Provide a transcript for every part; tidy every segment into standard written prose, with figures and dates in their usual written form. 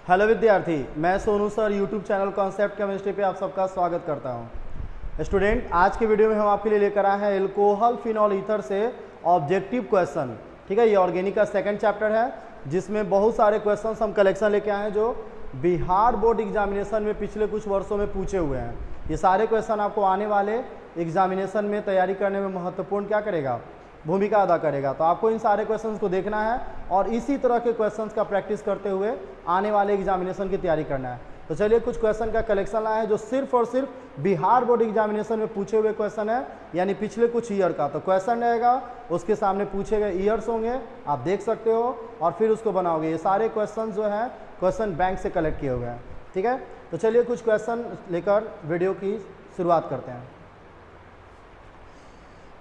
Hello विद्यार्थी, मैं Sonu sir YouTube channel concept chemistry पे आप सबका स्वागत करता हूं। स्टूडेंट, आज के वीडियो में हम आपके लिए लेकर आए हैं एल्कोहल फिनॉल ईथर से ऑब्जेक्टिव क्वेश्चन। ठीक है, ये ऑर्गेनिक का सेकंड चैप्टर है जिसमें बहुत सारे क्वेश्चन हम कलेक्शन लेके आए हैं जो बिहार बोर्ड एग्जामिनेशन में पिछले कुछ वर्षों में पूछे हुए हैं। ये सारे क्वेश्चन आपको आने वाले एग्जामिनेशन में तैयारी करने में महत्वपूर्ण क्या करेगा, भूमिका अदा करेगा। तो आपको इन सारे क्वेश्चंस को देखना है और इसी तरह के क्वेश्चंस का प्रैक्टिस करते हुए आने वाले एग्जामिनेशन की तैयारी करना है। तो चलिए कुछ क्वेश्चन का कलेक्शन लाए हैं जो सिर्फ और सिर्फ बिहार बोर्ड एग्जामिनेशन में पूछे हुए क्वेश्चन है, यानी पिछले कुछ ईयर का। तो क्वेश्चन रहेगा, उसके सामने पूछे गए ईयर्स होंगे, आप देख सकते हो और फिर उसको बनाओगे। ये सारे क्वेश्चन जो हैं क्वेश्चन बैंक से कलेक्ट किए हुए हैं। ठीक है, तो चलिए कुछ क्वेश्चन लेकर वीडियो की शुरुआत करते हैं।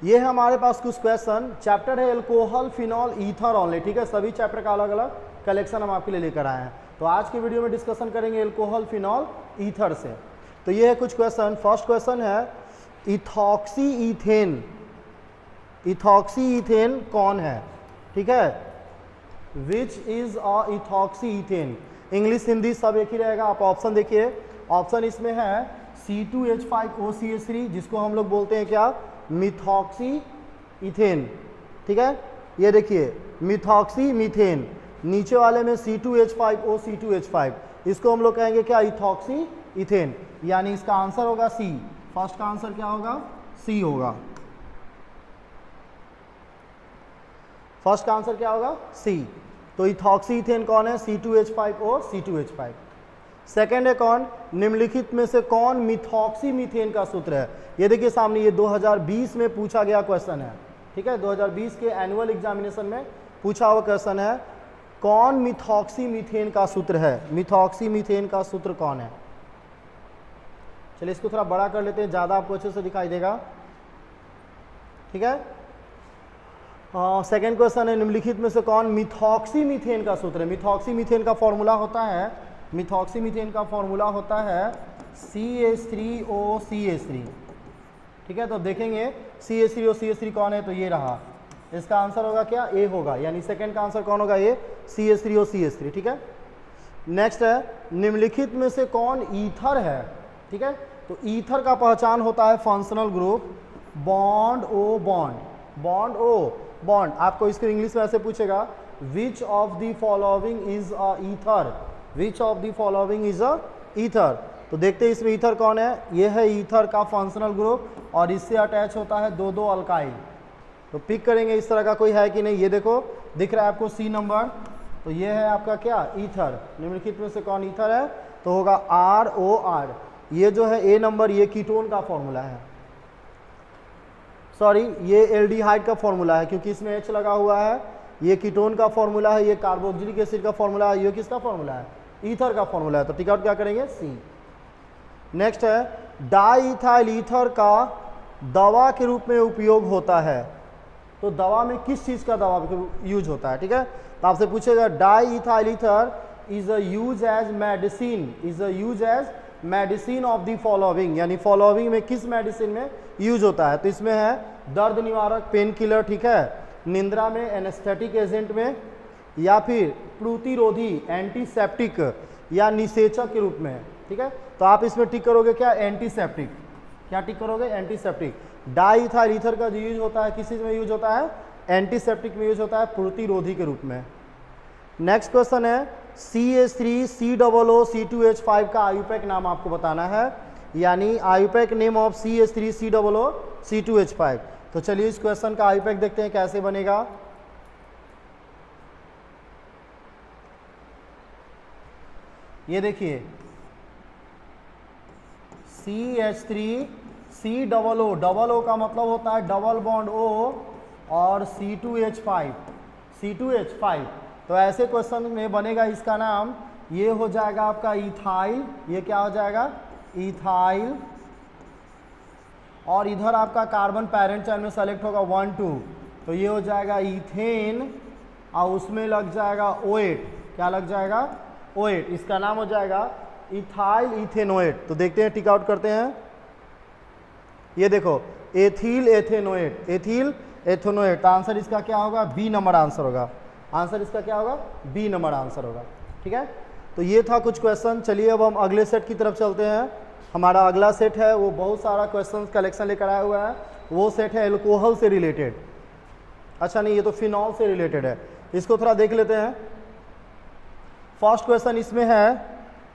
ये है हमारे पास कुछ क्वेश्चन। चैप्टर है एल्कोहल फिनॉल ईथर ओनली। ठीक है, सभी चैप्टर का अलग अलग कलेक्शन हम आपके लिए लेकर आए हैं। तो आज की वीडियो में डिस्कशन करेंगे एल्कोहल फिनॉल ईथर से। तो ये है कुछ क्वेश्चन। फर्स्ट क्वेश्चन है इथॉक्सी ईथेन। इथॉक्सी ईथेन कौन है? ठीक है, which is a ethoxy ethane. English Hindi सब एक ही रहेगा। आप ऑप्शन देखिए, ऑप्शन इसमें है C2H5OCH3 जिसको हम लोग बोलते हैं क्या, मिथॉक्सी इथेन। ठीक है, ये देखिए मिथॉक्सी मीथेन, नीचे वाले में C2H5O, इसको हम लोग कहेंगे क्या, इथॉक्सी इथेन। यानी इसका आंसर होगा सी। फर्स्ट का आंसर क्या होगा, सी होगा। फर्स्ट का आंसर क्या होगा, सी। तो इथॉक्सी इथेन कौन है, C2H5O। सेकेंड है कौन, निम्नलिखित में से कौन मिथॉक्सी मीथेन का सूत्र है। ये देखिए सामने, ये 2020 में पूछा गया क्वेश्चन है। ठीक है, 2020 के एनुअल एग्जामिनेशन में पूछा हुआ क्वेश्चन है, कौन मिथॉक्सी मीथेन का सूत्र है। मिथॉक्सी मीथेन का सूत्र कौन है। चलिए इसको थोड़ा बड़ा कर लेते हैं, ज़्यादा आपको अच्छे से दिखाई देगा। ठीक है, सेकेंड क्वेश्चन है, निम्नलिखित में से कौन मिथॉक्सी मीथेन का सूत्र है। मिथॉक्सी मीथेन का फॉर्मूला होता है, मिथॉक्सी मीथेन का फॉर्मूला होता है CH3OCH3। ठीक है, तो देखेंगे CH3OCH3 कौन है, तो ये रहा। इसका आंसर होगा क्या, ए होगा। यानी सेकंड का आंसर कौन होगा, ये CH3OCH3। ठीक है, नेक्स्ट है, निम्नलिखित में से कौन ईथर है। ठीक है, तो ईथर का पहचान होता है functional group bond O bond. Bond O bond. आपको इसको इंग्लिश में ऐसे पूछेगा, which of the following is a ether. Which of the following is a ether. तो देखते हैं इसमें ईथर कौन है। ये है ईथर का फंक्शनल ग्रुप और इससे अटैच होता है दो अल्काइल। तो पिक करेंगे इस तरह का कोई है कि नहीं। ये देखो दिख रहा है आपको सी नंबर, तो ये है आपका क्या, ईथर। निम्नलिखित में से कौन ईथर है, तो होगा ROR। ये जो है ए नंबर, ये कीटोन का फॉर्मूला है। सॉरी, ये एल्डिहाइड का फॉर्मूला है क्योंकि इसमें H लगा हुआ है। ये कीटोन का फॉर्मूला है, ये कार्बोक्सिलिक एसिड का फॉर्मूला है। ये किसका फॉर्मूला है, ईथर का फॉर्मूला है। तो टिक आउट क्या करेंगे, सी। नेक्स्ट है, डाईथाइल ईथर का दवा के रूप में उपयोग होता है। तो दवा में किस चीज का दवा यूज होता है। ठीक है, तो आपसे पूछेगा diethyl ether is a use as medicine, is a use as medicine of the following. यानी फॉलोइंग में किस मेडिसिन में यूज होता है। तो इसमें है दर्द निवारक, पेन किलर। ठीक है, निंद्रा में, एनेस्थेटिक एजेंट में, या फिर प्रतिरोधी एंटीसेप्टिक या निषेचक के रूप में। ठीक है, तो आप इसमें टिक करोगे क्या, एंटीसेप्टिक। क्या टिक करोगे, एंटीसेप्टिक। डाईथाइल ईथर का जो यूज होता है किस चीज में यूज होता है, एंटीसेप्टिक में यूज होता है, प्रतिरोधी के रूप में। नेक्स्ट क्वेश्चन है, CH3COO-C2H5 का आयुपैक नाम आपको बताना है। यानी आयुपैक नेम ऑफ CH3COO-C2H5। तो चलिए इस क्वेश्चन का आयुपैक देखते हैं कैसे बनेगा। ये देखिए CH3COO, डबल ओ का मतलब होता है डबल बॉन्ड O, और C2H5। तो ऐसे क्वेश्चन में बनेगा इसका नाम, ये हो जाएगा आपका इथाइल। ये क्या हो जाएगा, इथाइल। और इधर आपका कार्बन पेरेंट चेन में सेलेक्ट होगा 1 2, तो ये हो जाएगा इथेन और उसमें लग जाएगा OH। क्या लग जाएगा, OH। इसका नाम हो जाएगा इथाइल इथेनोएट। तो देखते हैं, टिक आउट करते हैं। ये देखो एथिल एथेनोएट, एथिल एथेनोएट। तो आंसर इसका क्या होगा, बी नंबर आंसर होगा। आंसर इसका क्या होगा, बी नंबर आंसर होगा। ठीक है, तो ये था कुछ क्वेश्चन। चलिए अब हम अगले सेट की तरफ चलते हैं। हमारा अगला सेट है वो बहुत सारा क्वेश्चन कलेक्शन लेकर आया हुआ है, वो सेट है एल्कोहल से रिलेटेड। अच्छा नहीं, ये तो फिनॉल से रिलेटेड है, इसको थोड़ा देख लेते हैं। फर्स्ट क्वेश्चन इसमें है,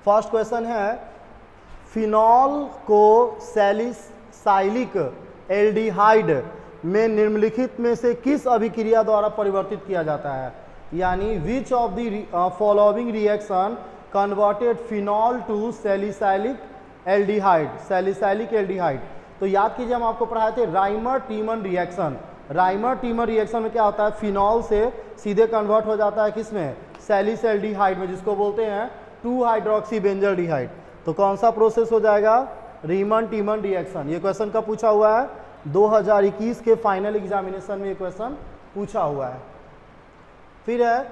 फर्स्ट क्वेश्चन है फिनॉल को सैलिसाइलिक एल्डिहाइड में निम्नलिखित में से किस अभिक्रिया द्वारा परिवर्तित किया जाता है, यानी which of the following reaction converted phenol to salicylic aldehyde, salicylic aldehyde. तो याद कीजिए हम आपको पढ़ाए थे Reimer Tiemann reaction. Reimer Tiemann reaction में क्या होता है, फिनॉल से सीधे कन्वर्ट हो जाता है किसमें, सैलिसैल्डिहाइड में, जिसको बोलते हैं 2 हाइड्रोक्सी बेंजल्डिहाइड। तो कौन सा प्रोसेस हो जाएगा, रीमन टीमन रिएक्शन। ये क्वेश्चन का पूछा हुआ है 2021 के फाइनल एग्जामिनेशन में ये क्वेश्चन पूछा हुआ है। फिर है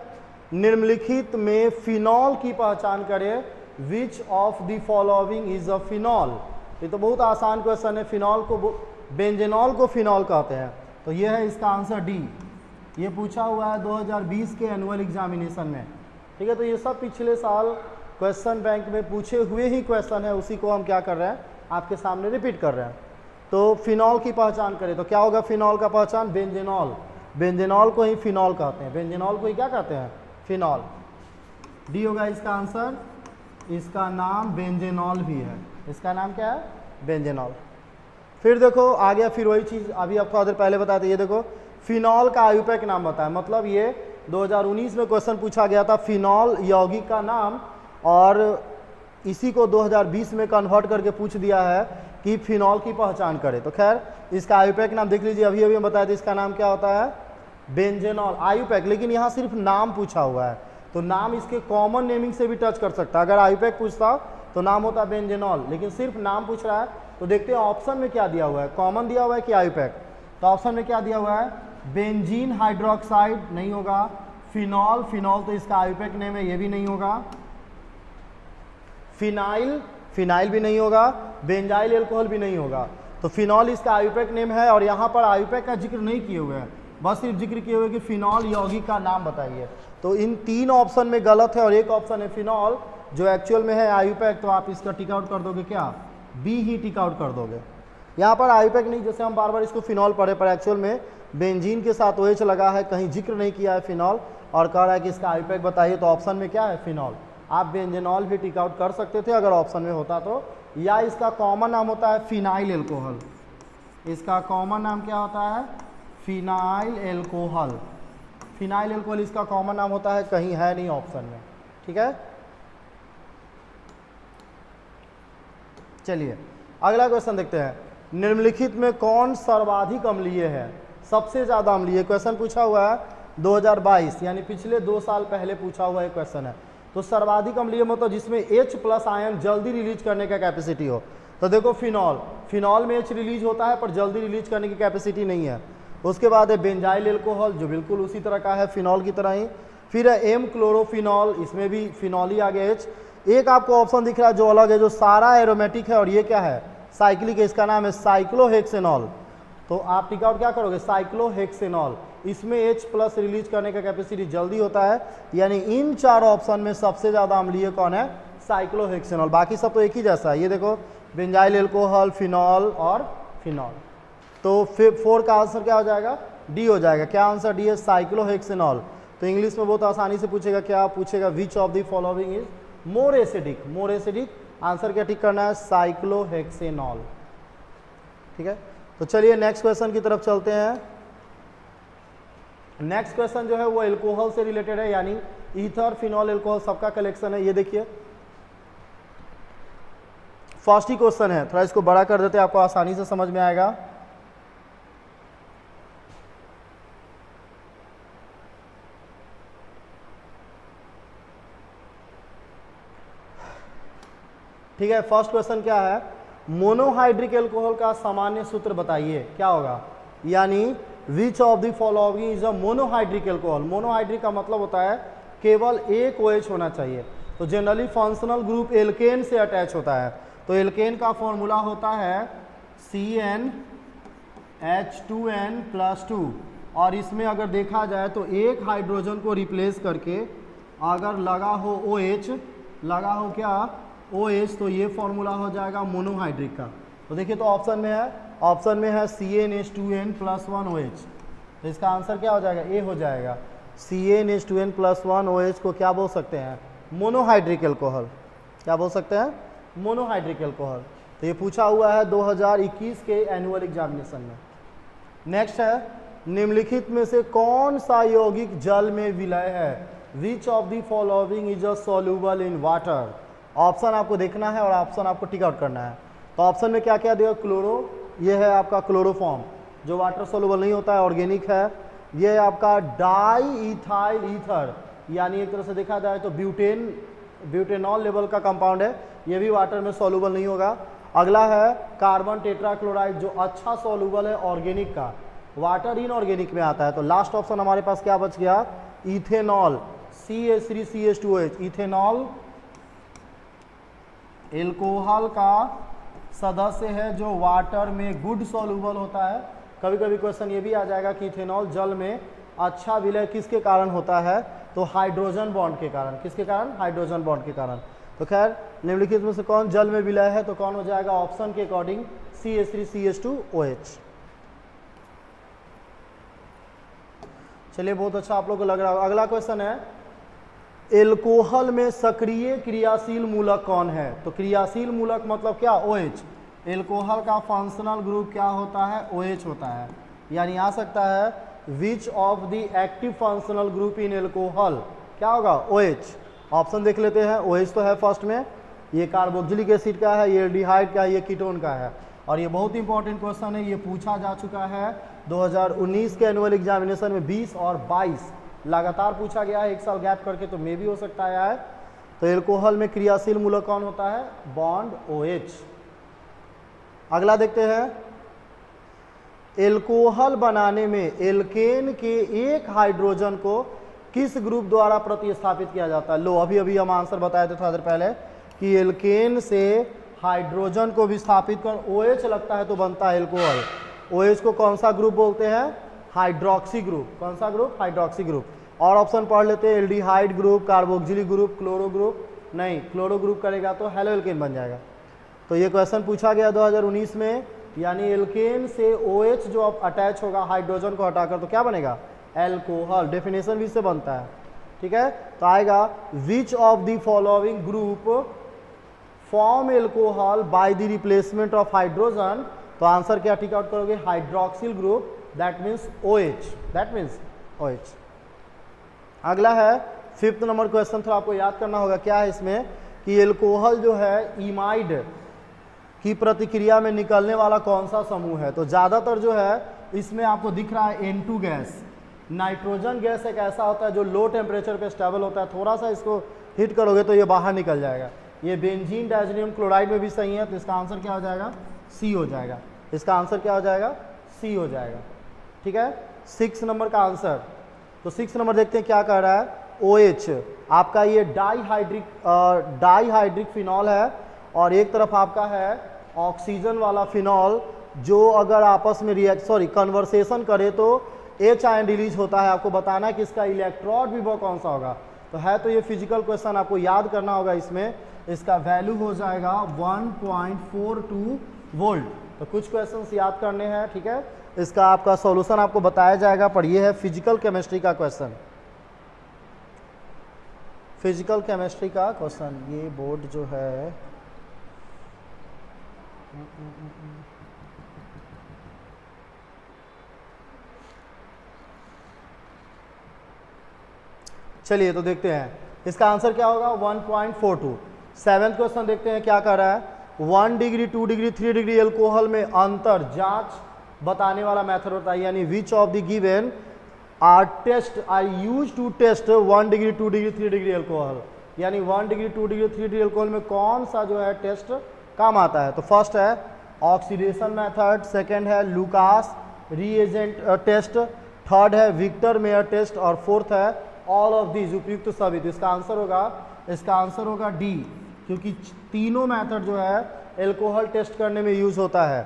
निम्नलिखित में फिनॉल की पहचान करें, विच of the following is a phenol. ये तो बहुत आसान क्वेश्चन है, फिनॉल को बेंजेनॉल को फिनॉल कहते हैं, तो ये है इसका आंसर डी। ये पूछा हुआ है 2020 के एनुअल एग्जामिनेशन में, ठीक है। तो ये सब पिछले साल क्वेश्चन बैंक में पूछे हुए ही क्वेश्चन है, उसी को हम क्या कर रहे हैं आपके सामने रिपीट कर रहे हैं। तो फिनॉल की पहचान करें तो क्या होगा, फिनॉल का पहचान बेंजेनॉल, बेंजेनॉल को ही फिनॉल कहते हैं, बेंजेनॉल को ही क्या कहते हैं, फिनॉल। डी होगा इसका आंसर। इसका नाम बेंजेनॉल भी है, इसका नाम क्या है, बेंजेनॉल। फिर देखो आ गया, फिर वही चीज़ अभी आप थोड़ा देर पहले बताए थे। ये देखो फिनॉल का आयुपैक नाम बताया, मतलब ये 2019 में क्वेश्चन पूछा गया था फिनॉल यौगिक का नाम, और इसी को 2020 में कन्वर्ट करके पूछ दिया है कि फिनॉल की पहचान करें। तो खैर इसका आयुपैक नाम देख लीजिए, अभी अभी हम बताया था इसका नाम क्या होता है, बेंजेनॉल आयुपैक। लेकिन यहाँ सिर्फ नाम पूछा हुआ है, तो नाम इसके कॉमन नेमिंग से भी टच कर सकता है। अगर आयुपैक पूछता तो नाम होता बेंजेनॉल, लेकिन सिर्फ नाम पूछ रहा है। तो देखते हैं ऑप्शन में क्या दिया हुआ है, कॉमन दिया हुआ है कि आयुपैक। तो ऑप्शन में क्या दिया हुआ है, बेंजीन हाइड्रोक्साइड नहीं होगा, फिनॉल, फिनॉल तो इसका आयुपैक नेम है, ये भी नहीं होगा, फिनाइल, फिनाइल भी नहीं होगा, बेंजाइल एल्कोहल भी नहीं होगा। तो फिनॉल इसका आयुपैक नेम है, और यहाँ पर आयुपैक का जिक्र नहीं किए हुए हैं, बस सिर्फ जिक्र किए हुए कि फिनॉल यौगिक का नाम बताइए। तो इन 3 ऑप्शन में गलत है, और एक ऑप्शन है फिनॉल जो एक्चुअल में है आयुपैक। तो आप इसका टिक आउट कर दोगे, क्या बी ही टिक आउट कर दोगे। यहाँ पर आयुपैक नहीं, जैसे हम बार बार इसको फिनॉल पढ़े, पर एक्चुअल में बेंजीन के साथ OH लगा है, कहीं जिक्र नहीं किया है फिनॉल, और कह रहा है कि इसका आयुपैक बताइए। तो ऑप्शन में क्या है, फिनॉल। आप बेंजेनॉल भी टिक आउट कर सकते थे अगर ऑप्शन में होता तो, या इसका कॉमन नाम होता है फिनाइल एल्कोहल। इसका कॉमन नाम क्या होता है, फिनाइल एल्कोहल। फिनाइल एल्कोहल इसका कॉमन नाम होता है, कहीं है नहीं ऑप्शन में, ठीक है। चलिए अगला क्वेश्चन देखते हैं, निम्नलिखित में कौन सर्वाधिक अम्लीय है, सबसे ज़्यादा अम्लीय। क्वेश्चन पूछा हुआ है 2022, यानी पिछले 2 साल पहले पूछा हुआ एक क्वेश्चन है। तो सर्वाधिक अम्लीय मतलब जिसमें H+ आयन जल्दी रिलीज करने का कैपेसिटी हो। तो देखो फिनॉल, फिनॉल में H रिलीज होता है पर जल्दी रिलीज करने की कैपेसिटी नहीं है। उसके बाद है बेंजाइल एल्कोहल, जो बिल्कुल उसी तरह का है, फिनॉल की तरह ही। फिर है M क्लोरोफिनॉल, इसमें भी फिनॉल ही आ गया H। एक आपको ऑप्शन दिख रहा है जो अलग है, जो सारा एरोमेटिक है, और ये क्या है, साइक्लिक है, इसका नाम है साइक्लोहेक्सेनॉल। तो आप टिक आउट क्या करोगे, साइक्लोहेक्सेनॉल। इसमें H+ रिलीज करने का कैपेसिटी जल्दी होता है, यानी इन 4 ऑप्शन में सबसे ज़्यादा अम्लीय कौन है, साइक्लोहेक्सेनॉल। बाकी सब तो एक ही जैसा है। ये देखो बेंजाइल एल्कोहल, फिनॉल और फिनॉल। तो 4 का आंसर क्या हो जाएगा, डी हो जाएगा। क्या आंसर डी है, साइक्लोहेक्सेनॉल। तो इंग्लिश में बहुत आसानी से पूछेगा, क्या पूछेगा, which of the following is more acidic. More acidic answer क्या टिक करना है, साइक्लोहेक्सेनॉल, ठीक है। तो चलिए नेक्स्ट क्वेश्चन की तरफ चलते हैं। नेक्स्ट क्वेश्चन जो है वो एल्कोहल से रिलेटेड है, यानी ईथर, फिनॉल, एल्कोहल सबका कलेक्शन है। ये देखिए फर्स्ट ही क्वेश्चन है, थोड़ा इसको बड़ा कर देते हैं, आपको आसानी से समझ में आएगा। ठीक है, फर्स्ट क्वेश्चन क्या है, मोनोहाइड्रिक एल्कोहल का सामान्य सूत्र बताइए, क्या होगा, यानी which of the following is a monohydric alcohol. Monohydric का मतलब होता है केवल एक OH होना चाहिए। तो जनरली फंक्शनल ग्रुप एल्केन से अटैच होता है। तो एल्केन का फॉर्मूला होता है CnH2n+2, और इसमें अगर देखा जाए तो एक हाइड्रोजन को रिप्लेस करके अगर लगा हो OH लगा हो क्या OH, तो ये फॉर्मूला हो जाएगा मोनोहाइड्रिक का। तो देखिए तो ऑप्शन में है CnH2n+1OH, तो इसका आंसर क्या हो जाएगा, ए हो जाएगा। CnH2n+1OH को क्या बोल सकते हैं, मोनोहाइड्रिक एल्कोहल। क्या बोल सकते हैं, मोनोहाइड्रिक एल्कोहल। तो ये पूछा हुआ है 2021 के एनुअल एग्जामिनेशन में। नेक्स्ट है, निम्नलिखित में से कौन सा यौगिक जल में विलय है, which of the following is a soluble in water. Option आपको देखना है और ऑप्शन आपको टिक आउट करना है। तो ऑप्शन में क्या क्या देगा, क्लोरो, ये है आपका क्लोरोफॉर्म जो वाटर सॉल्यूबल नहीं होता है, ऑर्गेनिक है। ये है आपका डाई इथाइल ईथर, यानी एक तरह से देखा जाए तो ब्यूटेनॉल लेवल का कंपाउंड है, ये भी वाटर में सॉल्यूबल नहीं होगा। अगला है कार्बन टेट्राक्लोराइड जो अच्छा सॉल्यूबल है ऑर्गेनिक का, वाटर इनऑर्गेनिक में आता है। तो लास्ट ऑप्शन हमारे पास क्या बच गया, इथेनॉल, CH3CH2OH। इथेनॉल एल्कोहल का सदस्य है जो वाटर में गुड सॉल्यूबल होता है। कभी कभी क्वेश्चन ये भी आ जाएगा कि इथेनॉल जल में अच्छा विलय किसके कारण होता है, तो हाइड्रोजन बॉन्ड के कारण। किसके कारण, हाइड्रोजन बॉन्ड के कारण। तो खैर निम्नलिखित में से कौन जल में विलय है, तो कौन हो जाएगा ऑप्शन के अकॉर्डिंग CH3CH2OH। चलिए बहुत अच्छा आप लोग को लग रहा होगा। अगला क्वेश्चन है, एल्कोहल में सक्रिय क्रियाशील मूलक कौन है। तो क्रियाशील मूलक मतलब क्या, OH। एल्कोहल का फंक्शनल ग्रुप क्या होता है, OH होता है। यानी आ सकता है which of the active functional group in alcohol, क्या होगा, OH। ऑप्शन देख लेते हैं। OH तो है फर्स्ट में, ये कार्बोक्सिलिक एसिड का है, ये एल्डिहाइड का है, ये कीटोन का है। और ये बहुत इंपॉर्टेंट क्वेश्चन है, ये पूछा जा चुका है 2019 के एनुअल एग्जामिनेशन में 20 और 22 लगातार पूछा गया है, एक साल गैप करके, तो मे भी हो सकता है। तो एल्कोहल में क्रियाशील मूलक कौन होता है, बॉन्ड OH। अगला देखते हैं, एल्कोहल बनाने में एल्केन के एक हाइड्रोजन को किस ग्रुप द्वारा प्रतिस्थापित किया जाता है। लो अभी हम आंसर बताए थे थोड़ा देर पहले कि एल्केन से हाइड्रोजन को विस्थापित कर OH लगता है तो बनता है एल्कोहल। OH को कौन सा ग्रुप बोलते हैं, हाइड्रोक्सी ग्रुप। कौन सा ग्रुप, हाइड्रोक्सी ग्रुप। और ऑप्शन पढ़ लेते हैं, aldehyde group, carboxylic group, chloro group. नहीं, क्लोरो ग्रुप करेगा तो हेलो एल्केन बन जाएगा। तो ये क्वेश्चन पूछा गया 2019 में, यानी एल्केन से OH जो अब अटैच होगा हाइड्रोजन को हटाकर तो क्या बनेगा, एल्कोहल। डेफिनेशन भी से बनता है, ठीक है। तो आएगा विच of the following group form alcohol by the replacement of hydrogen. तो आंसर क्या टिक आउट करोगे, hydroxyl group, that means OH, that means OH। अगला है 5th नंबर क्वेश्चन, थोड़ा आपको याद करना होगा क्या है इसमें, कि एल्कोहल जो है इमाइड की प्रतिक्रिया में निकलने वाला कौन सा समूह है। तो ज़्यादातर जो है इसमें आपको दिख रहा है N2 गैस। नाइट्रोजन गैस एक ऐसा होता है जो लो टेम्परेचर पे स्टेबल होता है, थोड़ा सा इसको हिट करोगे तो ये बाहर निकल जाएगा। ये बेंजीन डायज़ोनियम क्लोराइड में भी सही है, तो इसका आंसर क्या हो जाएगा, C हो जाएगा। इसका आंसर क्या हो जाएगा, C हो जाएगा, ठीक है। 6 नंबर का आंसर, तो 6 नंबर देखते हैं क्या कह रहा है, OH आपका ये डाईहाइड्रिक फिनॉल है, और एक तरफ आपका है ऑक्सीजन वाला फिनॉल, जो अगर आपस में कन्वर्सेशन करे तो H आयन रिलीज होता है। आपको बताना है कि इसका इलेक्ट्रोड विभव कौन सा होगा। तो है तो ये फिजिकल क्वेश्चन आपको याद करना होगा। इसमें इसका वैल्यू हो जाएगा 1.42 वोल्ट। तो कुछ क्वेश्चंस याद करने हैं, ठीक है। इसका आपका सॉल्यूशन आपको बताया जाएगा, पर ये है फिजिकल केमिस्ट्री का क्वेश्चन। फिजिकल केमिस्ट्री का क्वेश्चन, ये बोर्ड जो है चलिए तो देखते हैं इसका आंसर क्या होगा, 1.42। 7th क्वेश्चन देखते हैं क्या कर रहा है, 1 डिग्री 2 डिग्री 3 डिग्री एल्कोहल में अंतर जांच बताने वाला मेथड होता है। यानी which of the given are test are use to test 1 degree 2 degree 3 degree alcohol. यानी 1 डिग्री 2 डिग्री 3 डिग्री एल्कोहल में कौन सा जो है टेस्ट काम आता है। तो फर्स्ट है ऑक्सीडेशन मेथड, सेकेंड है लुकास रीएजेंट टेस्ट, थर्ड है विक्टर मेयर टेस्ट, और फोर्थ है ऑल ऑफ दीज, उपयुक्त सभी। तो इसका आंसर होगा डी, क्योंकि तीनों मेथड जो है एल्कोहल टेस्ट करने में यूज होता है।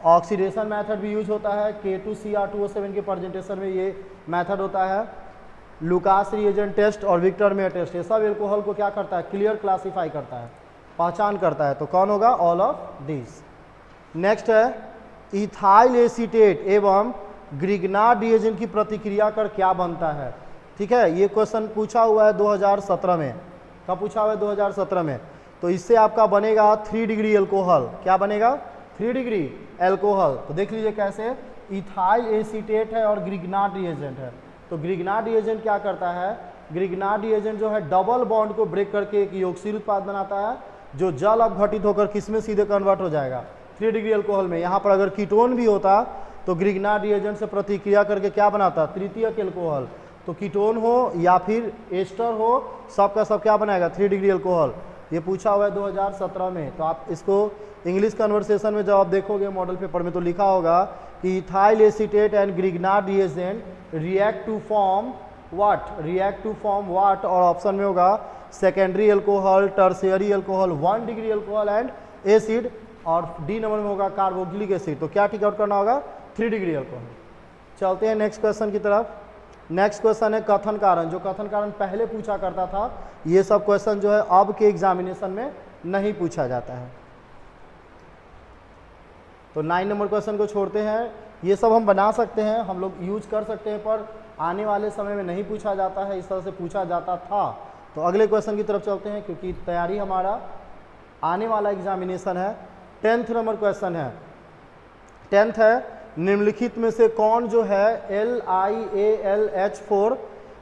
ऑक्सीडेशन मेथड भी यूज होता है, K2Cr2O7 के प्रेजेंटेशन में ये मेथड होता है। लुकास रिएजेंट टेस्ट और विक्टर मेयर टेस्ट, ये सब एल्कोहल को क्या करता है, क्लियर क्लासीफाई करता है, पहचान करता है। तो कौन होगा, ऑल ऑफ दिस। नेक्स्ट है इथाइल एसीटेट एवं ग्रिग्नार्ड रिएजेंट की प्रतिक्रिया कर क्या बनता है। ठीक है, ये क्वेश्चन पूछा हुआ है 2017 में। कब पूछा हुआ है, 2017 में। तो इससे आपका बनेगा 3 डिग्री एल्कोहल। क्या बनेगा, 3 डिग्री एल्कोहल। तो देख लीजिए कैसे, इथाइल एसीटेट है और ग्रिग्नार्ड रिएजेंट है। तो ग्रिग्नार्ड रिएजेंट क्या करता है, ग्रिग्नार्ड रिएजेंट जो है डबल बॉन्ड को ब्रेक करके एक योगशील उत्पाद बनाता है, जो जल अपघटित होकर किसमें सीधे कन्वर्ट हो जाएगा, 3 डिग्री एल्कोहल में। यहाँ पर अगर कीटोन भी होता तो ग्रिग्नार्ड रिएजेंट से प्रतिक्रिया करके क्या बनाता, तृतीयक एल्कोहल। तो कीटोन हो या फिर एस्टर हो, सबका सब क्या बनाएगा, 3 डिग्री एल्कोहल। ये पूछा हुआ है 2017 में। तो आप इसको इंग्लिश कन्वर्सेशन में जब आप देखोगे मॉडल पेपर में तो लिखा होगा कि ethyl acetate and Grignard reagent react to form what, react to form what, और ऑप्शन में होगा secondary alcohol, tertiary alcohol, 1 degree alcohol and acid, और डी नंबर में होगा कार्बोक्सिलिक एसिड। तो क्या टिक आउट करना होगा, 3 डिग्री एल्कोहल। चलते हैं नेक्स्ट क्वेश्चन की तरफ। नेक्स्ट क्वेश्चन है कथन कारण। जो कथन कारण पहले पूछा करता था, ये सब क्वेश्चन जो है अब के एग्जामिनेशन में नहीं पूछा जाता है। तो 9 नंबर क्वेश्चन को छोड़ते हैं। ये सब हम बना सकते हैं, हम लोग यूज कर सकते हैं, पर आने वाले समय में नहीं पूछा जाता है, इस तरह से पूछा जाता था। तो अगले क्वेश्चन की तरफ चलते हैं, क्योंकि तैयारी हमारा आने वाला एग्जामिनेशन है। 10th नंबर क्वेश्चन है। 10th है, निम्नलिखित में से कौन जो है LiAlH4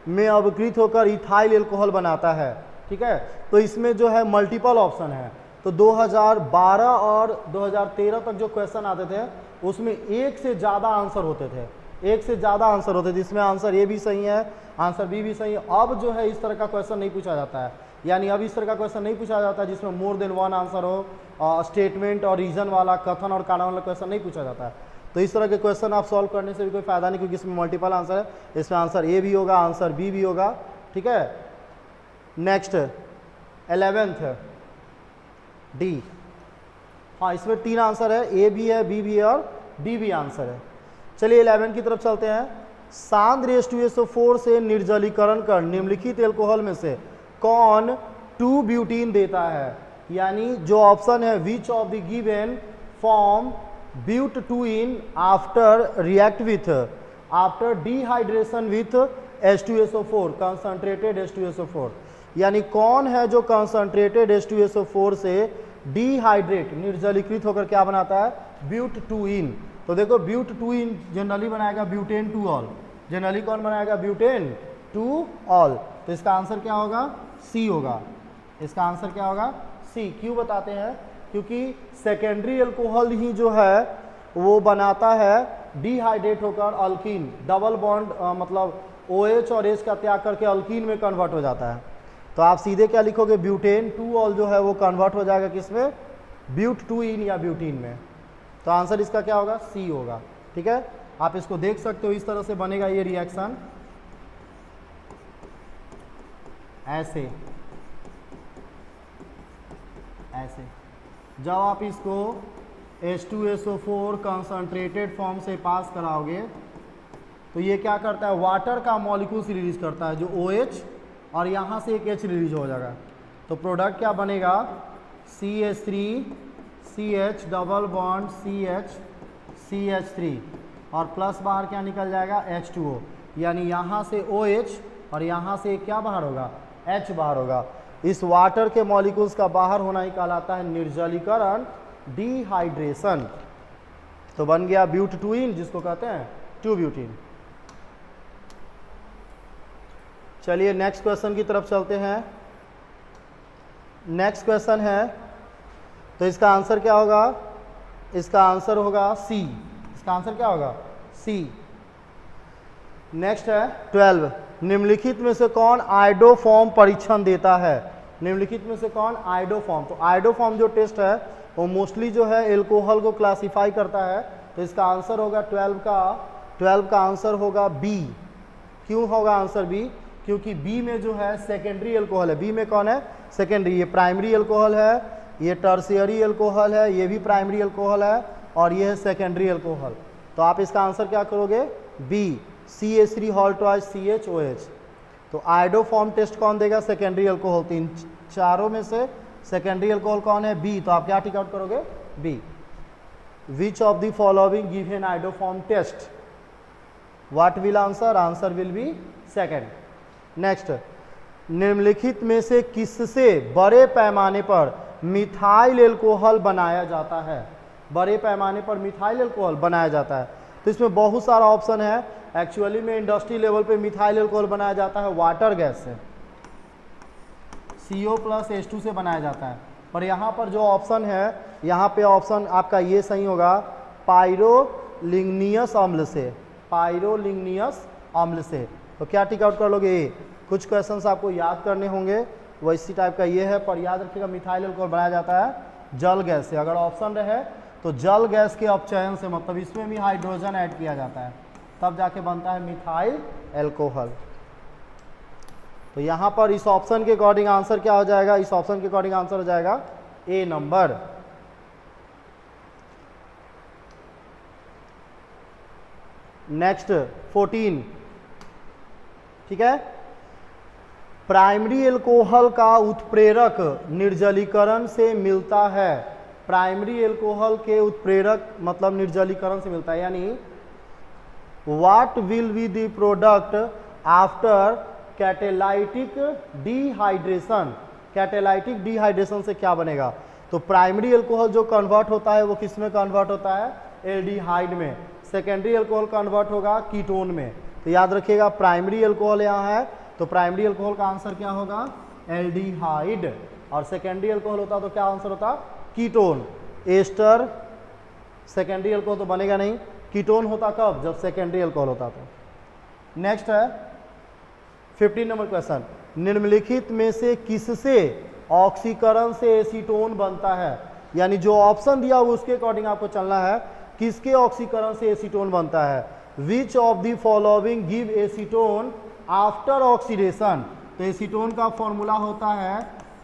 में अवकृत होकर इथाइल एल्कोहल बनाता है। ठीक है, तो इसमें जो है मल्टीपल ऑप्शन है। तो 2012 और 2013 तक जो क्वेश्चन आते थे उसमें एक से ज़्यादा आंसर होते थे, एक से ज़्यादा आंसर होते थे। इसमें आंसर ए भी सही है, आंसर बी भी सही है। अब जो है इस तरह का क्वेश्चन नहीं पूछा जाता है, यानी अब इस तरह का क्वेश्चन नहीं पूछा जाता है जिसमें मोर देन 1 आंसर हो, स्टेटमेंट और रीजन वाला, कथन और कारण वाला क्वेश्चन नहीं पूछा जाता है। तो इस तरह के क्वेश्चन आप सॉल्व करने से भी कोई फायदा नहीं, क्योंकि इसमें मल्टीपल आंसर है। इसमें आंसर ए भी होगा, आंसर बी भी होगा। ठीक है, नेक्स्ट 11th डी। हाँ, इसमें 3 आंसर है, ए भी है, बी भी है और डी भी आंसर है। चलिए 11 की तरफ चलते हैं। सांद्र H2SO4 से निर्जलीकरण कर निम्नलिखित एल्कोहल में से कौन 2 ब्यूटीन देता है। यानी जो ऑप्शन है, which of the given form but 2 in after react with after dehydration with H2SO4, concentrated H2SO4। यानी कौन है जो कंसंट्रेटेड H2SO4 से डिहाइड्रेट, निर्जलीकृत होकर क्या बनाता है, ब्यूट 2 इन। तो देखो ब्यूट 2 इन जनरली बनाएगा ब्यूटेन 2 ऑल। जनरली कौन बनाएगा, ब्यूटेन 2 ऑल। तो इसका आंसर क्या होगा, सी होगा। इसका आंसर क्या होगा, सी। क्यों बताते हैं, क्योंकि सेकेंडरी एल्कोहल ही जो है वो बनाता है डिहाइड्रेट होकर अल्कीन, डबल बॉन्ड मतलब OH और H का त्याग करके अल्कीन में कन्वर्ट हो जाता है। तो आप सीधे क्या लिखोगे, ब्यूटेन 2 ऑल जो है वो कन्वर्ट हो जाएगा किसमें, ब्यूट 2 इन या ब्यूटीन में। तो आंसर इसका क्या होगा, सी होगा। ठीक है, आप इसको देख सकते हो, इस तरह से बनेगा ये रिएक्शन, ऐसे ऐसे। जब आप इसको H2SO4 कंसंट्रेटेड फॉर्म से पास कराओगे तो ये क्या करता है, वाटर का मॉलिक्यूल्स रिलीज करता है, जो OH, और यहाँ से एक H रिलीज हो जाएगा। तो प्रोडक्ट क्या बनेगा, CH3CH डबल बॉन्ड CH3 और प्लस बाहर क्या निकल जाएगा, H2O। यानी यहाँ से OH और यहाँ से क्या बाहर होगा, H बाहर होगा। इस वाटर के मॉलिक्यूल्स का बाहर होना ही कहलाता है निर्जलीकरण, डिहाइड्रेशन। तो बन गया ब्यूट 2 इन, जिसको कहते हैं 2 ब्यूटीन। चलिए नेक्स्ट क्वेश्चन की तरफ चलते हैं। नेक्स्ट क्वेश्चन है, तो इसका आंसर क्या होगा, इसका आंसर होगा सी। इसका आंसर क्या होगा, सी। नेक्स्ट है 12, निम्नलिखित में से कौन आइडोफॉर्म परीक्षण देता है। निम्नलिखित में से कौन आइडोफॉर्म। तो आइडोफॉर्म जो टेस्ट है वो मोस्टली जो है एल्कोहल को क्लासिफाई करता है। तो इसका आंसर होगा 12 का आंसर होगा बी। क्यों होगा आंसर बी, क्योंकि बी में जो है सेकेंडरी एल्कोहल है। बी में कौन है, सेकेंडरी। ये प्राइमरी एल्कोहल है, ये टर्शियरी एल्कोहल है, ये भी प्राइमरी एल्कोहल है, और ये है सेकेंडरी एल्कोहल। तो आप इसका आंसर क्या करोगे, बी, CH3 हॉल ट्वाइस CHOH। तो आयोडोफॉर्म टेस्ट कौन देगा? Secondary alcohol. तीन चारों में से सेकेंडरी अल्कोहल कौन है? बी। तो आप क्या टिक आउट करोगे? B. Which of the following give an iodoform test? What will answer? Answer will be second. Next, निम्नलिखित में से किससे बड़े पैमाने पर मिथाइल एल्कोहल बनाया जाता है? बड़े पैमाने पर मिथाइल एल्कोहल बनाया जाता है। तो इसमें बहुत सारा ऑप्शन है। एक्चुअली में इंडस्ट्री लेवल पे मिथाइल एल्कोहल बनाया जाता है वाटर गैस से, CO+H2 से बनाया जाता है। पर यहाँ पर जो ऑप्शन है, यहाँ पे ऑप्शन आपका ये सही होगा, पायरोलिग्नियस अम्ल से, पायरोलिग्नियस अम्ल से। तो क्या टिक आउट कर लोगे? ए। कुछ क्वेश्चंस आपको याद करने होंगे, वैसी टाइप का ये है, पर याद रखिएगा मिथाइल एल्कोहल बनाया जाता है जल गैस से। अगर ऑप्शन रहे तो जल गैस के अपचयन से, मतलब इसमें भी हाइड्रोजन ऐड किया जाता है, तब जाके बनता है मिथाइल एल्कोहल। तो यहाँ पर इस ऑप्शन के अकॉर्डिंग आंसर क्या हो जाएगा? इस ऑप्शन के अकॉर्डिंग आंसर हो जाएगा ए नंबर। नेक्स्ट 14, ठीक है। प्राइमरी एल्कोहल का उत्प्रेरक निर्जलीकरण से मिलता है। प्राइमरी एल्कोहल के उत्प्रेरक मतलब निर्जलीकरण से मिलता है, यानी what will be the product after catalytic dehydration? Catalytic dehydration से क्या बनेगा? तो प्राइमरी एल्कोहल जो कन्वर्ट होता है वो किस में कन्वर्ट होता है? एल्डिहाइड में। सेकेंडरी एल्कोहल कन्वर्ट होगा कीटोन में। तो याद रखिएगा प्राइमरी एल्कोहल यहाँ है, तो प्राइमरी एल्कोहल का आंसर क्या होगा? एल्डिहाइड। और सेकेंडरी एल्कोहल होता तो क्या आंसर होता? कीटोन। एस्टर सेकेंडरी एल्कोहल तो बनेगा नहीं, कीटोन होता कब? जब सेकेंडरी एल्कोहल होता तो। नेक्स्ट है 15 नंबर क्वेश्चन, निम्नलिखित में से किससे ऑक्सीकरण से एसीटोन बनता है? यानी जो ऑप्शन दिया हुआ उसके अकॉर्डिंग आपको चलना है, किसके ऑक्सीकरण से एसीटोन बनता है? Which of the following give acetone after oxidation? तो एसीटोन का फॉर्मूला होता है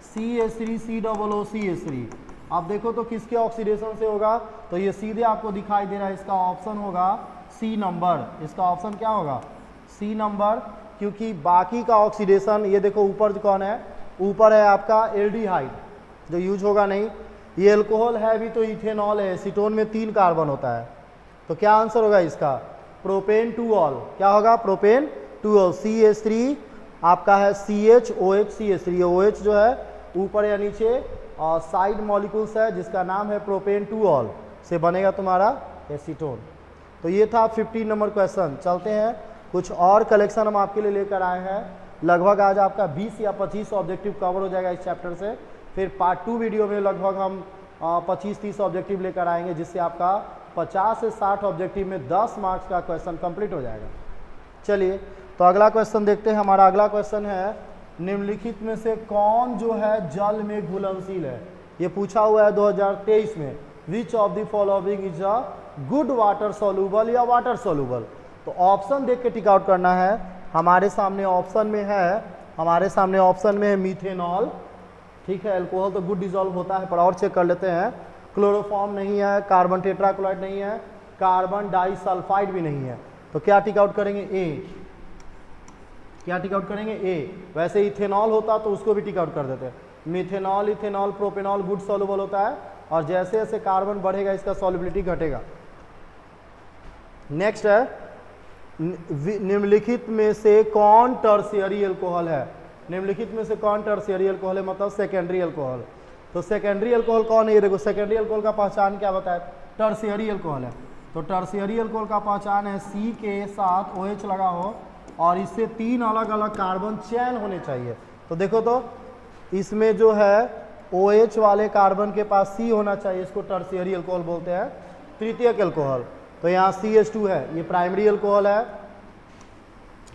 CH3COOCH3। अब देखो तो किसके ऑक्सीडेशन से होगा? तो ये सीधे आपको दिखाई दे रहा है, इसका ऑप्शन होगा सी नंबर। इसका ऑप्शन क्या होगा? सी नंबर, क्योंकि बाकी का ऑक्सीडेशन, ये देखो ऊपर कौन है? ऊपर है आपका एल्डिहाइड जो यूज होगा नहीं। ये अल्कोहल है भी तो इथेनॉल है, एसीटोन में 3 कार्बन होता है। तो क्या आंसर होगा इसका? Propane two all. क्या होगा? Propane two all. CH3 आपका है CHOH OH जो है ऊपर या नीचे और साइड मॉलिक्यूल्स है जिसका नाम है प्रोपेन टू ऑल, से बनेगा तुम्हारा एसीटोन। तो ये था 15 नंबर क्वेश्चन। चलते हैं, कुछ और कलेक्शन हम आपके लिए लेकर आए हैं। लगभग आज आपका 20 या 25 ऑब्जेक्टिव कवर हो जाएगा इस चैप्टर से। फिर पार्ट 2 वीडियो में लगभग हम 25-30 ऑब्जेक्टिव लेकर आएंगे, जिससे आपका 50 से 60 ऑब्जेक्टिव में 10 मार्क्स का क्वेश्चन कंप्लीट हो जाएगा। चलिए तो अगला क्वेश्चन देखते हैं। हमारा अगला क्वेश्चन है, निम्नलिखित में से कौन जो है जल में घुलनशील है? ये पूछा हुआ है 2023 में। विच of the following is a good water soluble या वाटर सोल्यूबल? तो ऑप्शन देख के टिक आउट करना है। हमारे सामने ऑप्शन में है मीथेनॉल, ठीक है। अल्कोहल तो गुड डिजॉल्व होता है, पर और चेक कर लेते हैं। क्लोरोफॉर्म नहीं है, कार्बन टेट्राक्लोराइड नहीं है, कार्बन डाइसल्फाइड भी नहीं है। तो क्या टिक आउट करेंगे? ए। क्या टिक आउट करेंगे? ए। वैसे इथेनॉल होता तो उसको भी टिक आउट कर देते। Methanol, ethanol, propanol good soluble होता है, और जैसे जैसे कार्बन बढ़ेगा इसका सॉल्युबिलिटी घटेगा। नेक्स्ट है, निम्नलिखित में से कौन टर्शियरी अल्कोहल है? निम्नलिखित में से कौन टर्शियरी अल्कोहल है, मतलब सेकेंडरी अल्कोहल। तो सेकेंडरी अल्कोहल कौन है? ये देखो, सेकेंडरी अल्कोहल का पहचान क्या बताया? टर्शियरी अल्कोहल है। तो टर्शियरी अल्कोहल का पहचान है C के साथ OH लगा हो और इससे 3 अलग अलग कार्बन चयन होने चाहिए। तो देखो तो इसमें जो है OH वाले कार्बन के पास C होना चाहिए, इसको टर्शियरी अल्कोहल बोलते हैं, तृतीयक अल्कोहल। तो यहाँ CH2 है, ये प्राइमरी अल्कोहल है,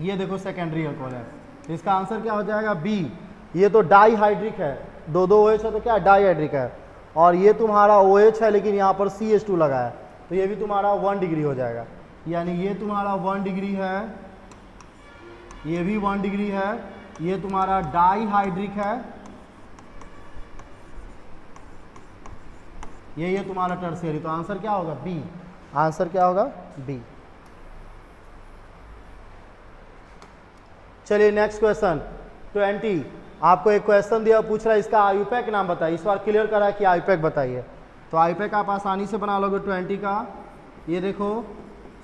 ये देखो सेकेंडरी अल्कोहल है। इसका आंसर क्या हो जाएगा? बी। ये तो डाईहाइड्रिक है, 2-2 OH है तो क्या डाईहाइड्रिक है, और ये तुम्हारा OH है लेकिन यहाँ पर CH2 लगा है, तो ये भी तुम्हारा 1 डिग्री हो जाएगा। यानी ये तुम्हारा 1 डिग्री है, ये भी 1 डिग्री है, ये तुम्हारा डाईहाइड्रिक है, ये तुम्हारा टर्शियरी। तो आंसर क्या होगा? बी। आंसर क्या होगा? बी। चलिए नेक्स्ट क्वेश्चन 20। आपको एक क्वेश्चन दिया, पूछ रहा है इसका आयुपैक नाम बताइए। इस बार क्लियर करा है कि आयुपैक बताइए। तो आयुपैक आप आसानी से बना लोगे 20 का। ये देखो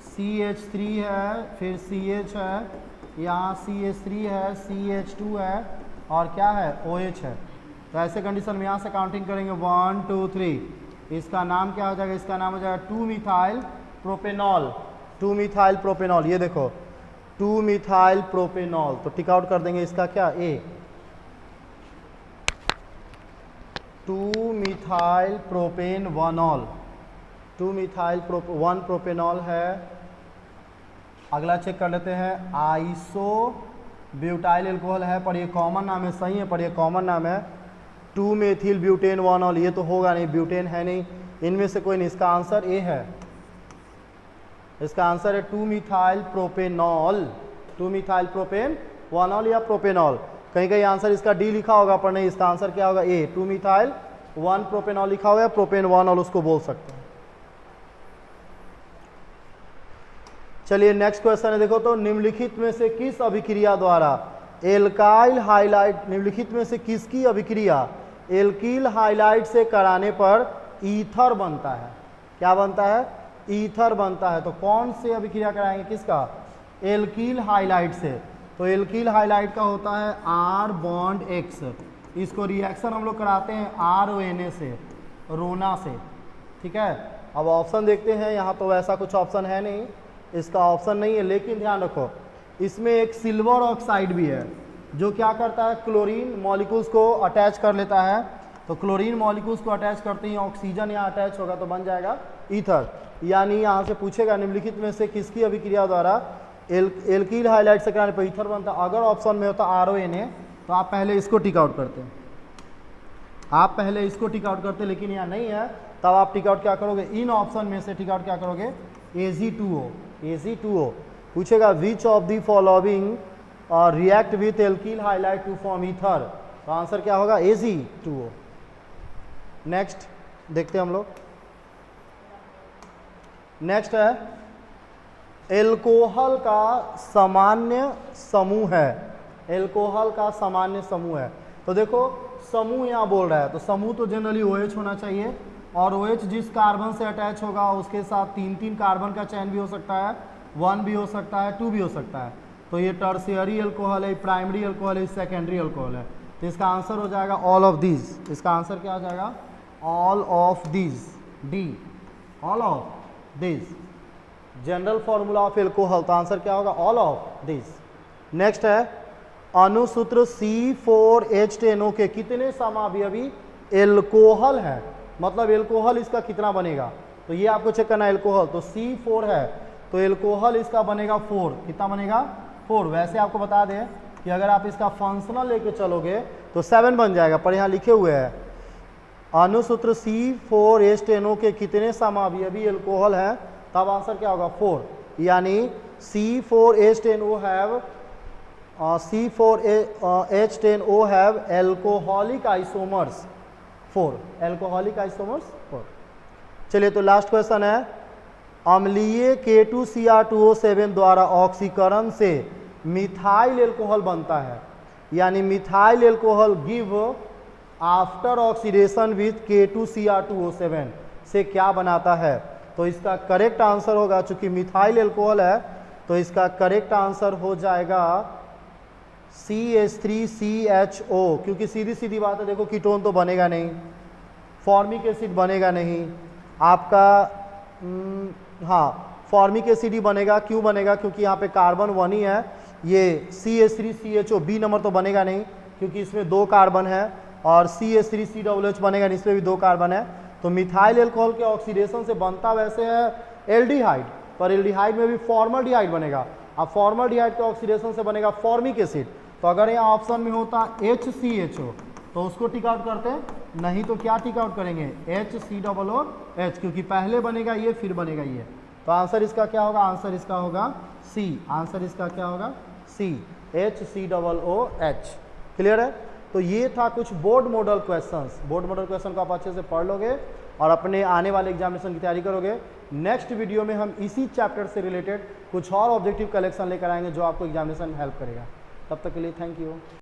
CH3 है, फिर CH है, यहाँ CH3 है, CH2 है और क्या है OH है। तो ऐसे कंडीशन में यहाँ से काउंटिंग करेंगे 1 2 3। इसका नाम क्या हो जाएगा? इसका नाम हो जाएगा 2 मिथाइल प्रोपेनॉल। 2 मिथाइल प्रोपेनॉल, ये देखो 2 मिथाइल प्रोपेनॉल। तो टिक आउट कर देंगे इसका क्या A। 2 methyl propanol, 2 methyl 1 propanol है। अगला चेक कर लेते हैं, आइसो ब्यूटाइल एल्कोहल है, पर ये कॉमन नाम है, सही है, पर ये कॉमन नाम है। 2 मेथिल ब्यूटेन 1ऑल, ये तो होगा नहीं, ब्यूटेन है नहीं, इनमें से कोई नहीं। इसका आंसर ए है, इसका आंसर है 2 मिथाइल प्रोपेनॉल। 2 मिथाइल प्रोपेन 1ऑल या प्रोपेनॉल। कहीं कहीं आंसर इसका डी लिखा होगा, पर नहीं, इसका आंसर क्या होगा ए। 2 मिथाइल 1 प्रोपेनॉल लिखा हुआ है, प्रोपेन 1ऑल उसको बोल सकते हैं। चलिए नेक्स्ट क्वेश्चन है, देखो तो निम्नलिखित में से किस अभिक्रिया द्वारा एल्काइल हाइलाइट, निम्नलिखित में से किसकी अभिक्रिया एल्कील हाइलाइट से कराने पर ईथर बनता है? क्या बनता है? ईथर बनता है। तो कौन से अभिक्रिया कराएंगे? किसका? एल्कील हाइलाइट से। तो एल्कील हाइलाइट का होता है R बॉन्ड X। इसको रिएक्शन हम लोग कराते हैं RONA से, रोना से, ठीक है। अब ऑप्शन देखते हैं, यहाँ तो वैसा कुछ ऑप्शन है नहीं, इसका ऑप्शन नहीं है, लेकिन ध्यान रखो इसमें एक सिल्वर ऑक्साइड भी है जो क्या करता है, क्लोरीन मॉलिक्यूल्स को अटैच कर लेता है। तो क्लोरीन मॉलिक्यूल्स को अटैच करते ही ऑक्सीजन यहाँ अटैच होगा तो बन जाएगा ईथर। यानी यहाँ से पूछेगा निम्नलिखित में से किसकी अभिक्रिया द्वारा एल्कील हाइलाइट से कराने पर ईथर बनता। अगर ऑप्शन में होता RONA तो आप पहले इसको टिक आउट करते हैं, आप पहले इसको टिक आउट करते, लेकिन यहाँ नहीं है, तब आप टिक आउट क्या करोगे? इन ऑप्शन में से टिक आउट क्या करोगे? Ag2O। Ag2O पूछेगा which of the following react with alkyl halide to form ether. तो आंसर क्या होगा? Ag2O। नेक्स्ट देखते हैं हम लोग। नेक्स्ट है एल्कोहल का सामान्य समूह है। एल्कोहल का सामान्य समूह है। तो देखो समूह यहाँ बोल रहा है, तो समूह तो जनरली OH होना चाहिए, और OH जिस कार्बन से अटैच होगा उसके साथ 3-3 कार्बन का चयन भी हो सकता है, 1 भी हो सकता है, 2 भी हो सकता है। तो ये टर्शियरी एल्कोहल है, प्राइमरी एल्कोहल है, सेकेंडरी एल्कोहल है। तो इसका आंसर हो जाएगा ऑल ऑफ दीज। इसका आंसर क्या हो जाएगा? All of these, D, all of these. General formula of alcohol, तो आंसर क्या होगा? All of these. नेक्स्ट है अणुसूत्र C4H10O के कितने समावयवी एल्कोहल है? मतलब एल्कोहल इसका कितना बनेगा, तो ये आपको चेक करना है। एल्कोहल तो C4 है, तो एल्कोहल इसका बनेगा 4। कितना बनेगा? 4। वैसे आपको बता दें कि अगर आप इसका फंक्शनल लेके चलोगे तो 7 बन जाएगा, पर यहाँ लिखे हुए हैं अणुसूत्र C4H10O के कितने समावयवी एल्कोहल है, तब आंसर क्या होगा? 4। यानी C4H10O have alcoholic isomers 4। Alcoholic isomers 4। चलिए तो लास्ट क्वेश्चन है, अम्लीय K2Cr2O7 द्वारा ऑक्सीकरण से मिथाइल एल्कोहल बनता है। यानी methyl alcohol give after oxidation with K2Cr2O7 से क्या बनाता है? तो इसका करेक्ट आंसर होगा, चूंकि मिथाइल एल्कोहल है तो इसका करेक्ट आंसर हो जाएगा CH3CHO। क्योंकि सीधी सीधी बात है, देखो कीटोन तो बनेगा नहीं, फॉर्मिक एसिड बनेगा नहीं आपका, हाँ फॉर्मिक एसिड ही बनेगा। क्यों बनेगा? क्योंकि यहाँ पे कार्बन 1 ही है। ये CH3CHO बी नंबर तो बनेगा नहीं क्योंकि इसमें 2 कार्बन है, और CH3COOH बनेगा नहीं, इसमें भी 2 कार्बन है। तो मिथाइल एल्कोहल के ऑक्सीडेशन से बनता वैसे है एल्डिहाइड, पर एल्डिहाइड में भी फॉर्मल्डिहाइड बनेगा। अब फॉर्मल्डिहाइड के ऑक्सीडेशन से बनेगा फॉर्मिक एसिड। तो अगर यहाँ ऑप्शन में होता HCHO तो उसको टिक आउट करते हैं, नहीं तो क्या टिक आउट करेंगे? HCOOH, क्योंकि पहले बनेगा ये फिर बनेगा ये। तो आंसर इसका क्या होगा? आंसर इसका होगा C। आंसर इसका क्या होगा? C, HCOOH। क्लियर है? तो ये था कुछ board model questions. Board model question को आप अच्छे से पढ़ लोगे और अपने आने वाले एग्जामिनेशन की तैयारी करोगे। नेक्स्ट वीडियो में हम इसी चैप्टर से रिलेटेड कुछ और ऑब्जेक्टिव कलेक्शन लेकर आएंगे जो आपको एग्जामिनेशन में हेल्प करेगा। तब तक के लिए थैंक यू।